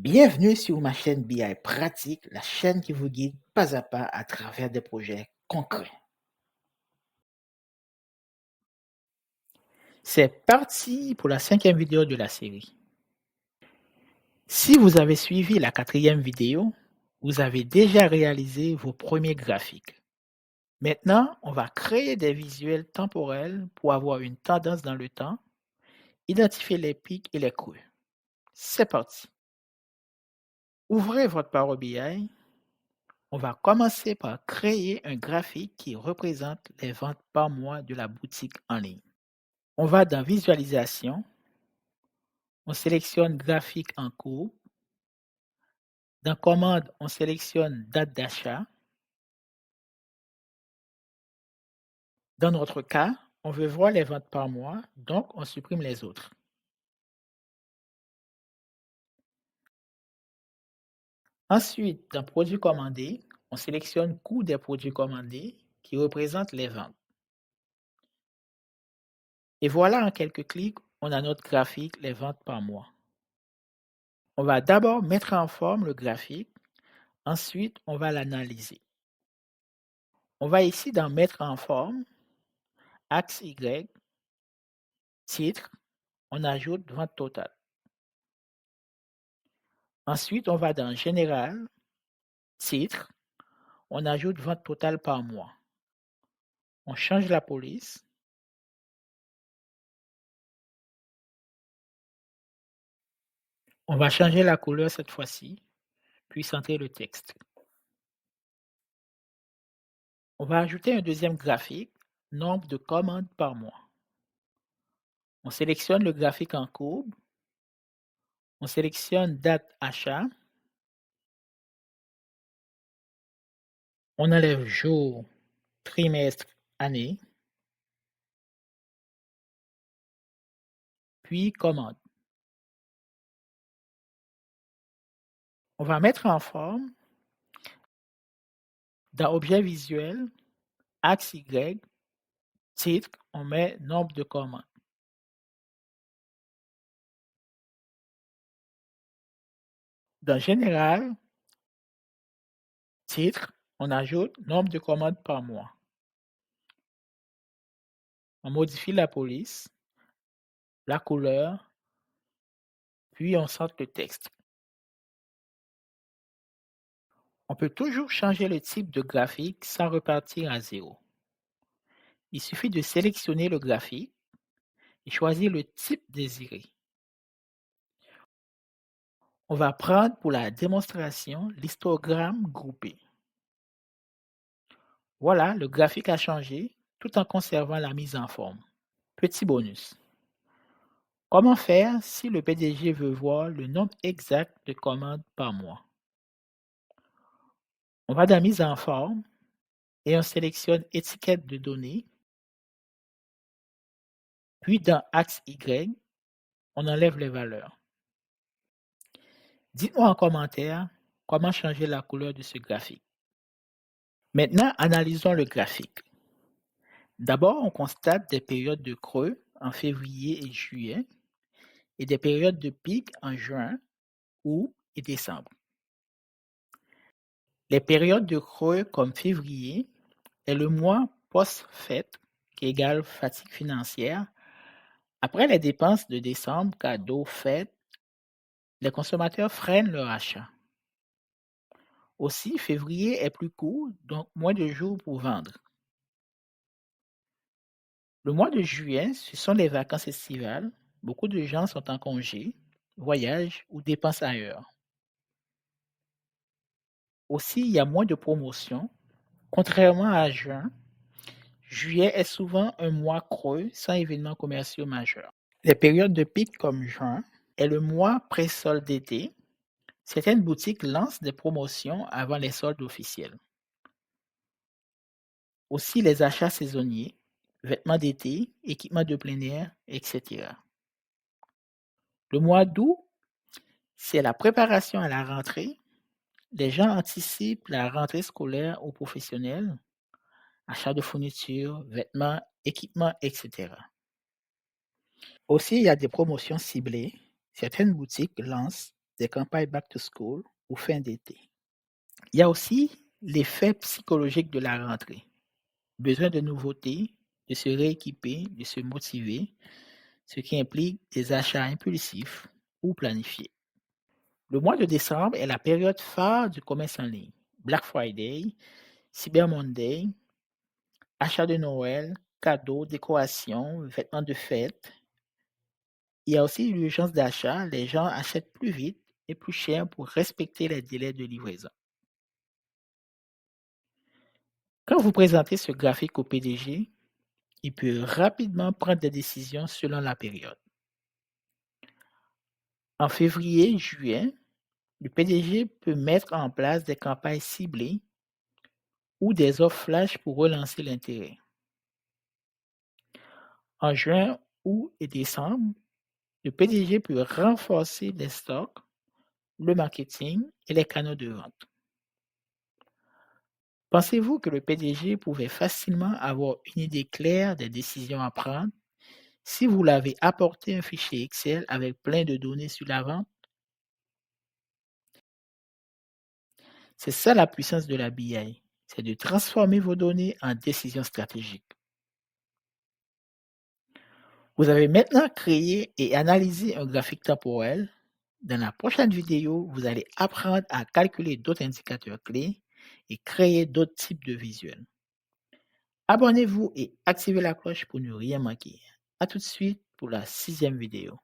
Bienvenue sur ma chaîne BI Pratique, la chaîne qui vous guide pas à pas à travers des projets concrets. C'est parti pour la 5e vidéo de la série. Si vous avez suivi la 4e vidéo, vous avez déjà réalisé vos premiers graphiques. Maintenant, on va créer des visuels temporels pour avoir une tendance dans le temps, identifier les pics et les creux. C'est parti. Ouvrez votre Power BI. On va commencer par créer un graphique qui représente les ventes par mois de la boutique en ligne. On va dans Visualisation, on sélectionne Graphique en cours. Dans Commande, on sélectionne Date d'achat. Dans notre cas, on veut voir les ventes par mois, donc on supprime les autres. Ensuite, dans Produits commandés, on sélectionne Coût des produits commandés qui représente les ventes. Et voilà, en quelques clics, on a notre graphique Les ventes par mois. On va d'abord mettre en forme le graphique, ensuite on va l'analyser. On va ici dans Mettre en forme, axe Y, titre, on ajoute vente totale. Ensuite, on va dans Général, titre, on ajoute vente totale par mois. On change la police. On va changer la couleur cette fois-ci, puis centrer le texte. On va ajouter un deuxième graphique, nombre de commandes par mois. On sélectionne le graphique en courbe. On sélectionne date achat. On enlève jour, trimestre, année. Puis commande. On va mettre en forme, dans Objet visuel, axe Y, titre, on met nombre de commandes. Dans Général, titre, on ajoute nombre de commandes par mois. On modifie la police, la couleur, puis on centre le texte. On peut toujours changer le type de graphique sans repartir à zéro. Il suffit de sélectionner le graphique et choisir le type désiré. On va prendre pour la démonstration l'histogramme groupé. Voilà, le graphique a changé tout en conservant la mise en forme. Petit bonus. Comment faire si le PDG veut voir le nombre exact de commandes par mois? On va dans Mise en forme et on sélectionne Étiquette de données. Puis dans Axe Y, on enlève les valeurs. Dites-moi en commentaire comment changer la couleur de ce graphique. Maintenant, analysons le graphique. D'abord, on constate des périodes de creux en février et juillet et des périodes de pic en juin, août et décembre. Les périodes de creux comme février est le mois post-fête qui égale fatigue financière. Après les dépenses de décembre, cadeaux, fêtes, les consommateurs freinent leur achat. Aussi, février est plus court, donc moins de jours pour vendre. Le mois de juillet, ce sont les vacances estivales. Beaucoup de gens sont en congé, voyagent ou dépensent ailleurs. Aussi, il y a moins de promotions. Contrairement à juin, juillet est souvent un mois creux sans événements commerciaux majeurs. Les périodes de pic comme juin est le mois pré-solde d'été. Certaines boutiques lancent des promotions avant les soldes officiels. Aussi les achats saisonniers, vêtements d'été, équipements de plein air, etc. Le mois d'août, c'est la préparation à la rentrée. Les gens anticipent la rentrée scolaire ou professionnelle, achat de fournitures, vêtements, équipements, etc. Aussi, il y a des promotions ciblées. Certaines boutiques lancent des campagnes back to school ou fin d'été. Il y a aussi l'effet psychologique de la rentrée. Besoin de nouveautés, de se rééquiper, de se motiver, ce qui implique des achats impulsifs ou planifiés. Le mois de décembre est la période phare du commerce en ligne. Black Friday, Cyber Monday, achats de Noël, cadeaux, décorations, vêtements de fête. Il y a aussi l'urgence d'achat. Les gens achètent plus vite et plus cher pour respecter les délais de livraison. Quand vous présentez ce graphique au PDG, il peut rapidement prendre des décisions selon la période. En février-juin, le PDG peut mettre en place des campagnes ciblées ou des offres flash pour relancer l'intérêt. En juin, août et décembre, le PDG peut renforcer les stocks, le marketing et les canaux de vente. Pensez-vous que le PDG pouvait facilement avoir une idée claire des décisions à prendre si vous l'avez apporté un fichier Excel avec plein de données sur la vente? C'est ça la puissance de la BI, c'est de transformer vos données en décisions stratégiques. Vous avez maintenant créé et analysé un graphique temporel. Dans la prochaine vidéo, vous allez apprendre à calculer d'autres indicateurs clés et créer d'autres types de visuels. Abonnez-vous et activez la cloche pour ne rien manquer. À tout de suite pour la 6e vidéo.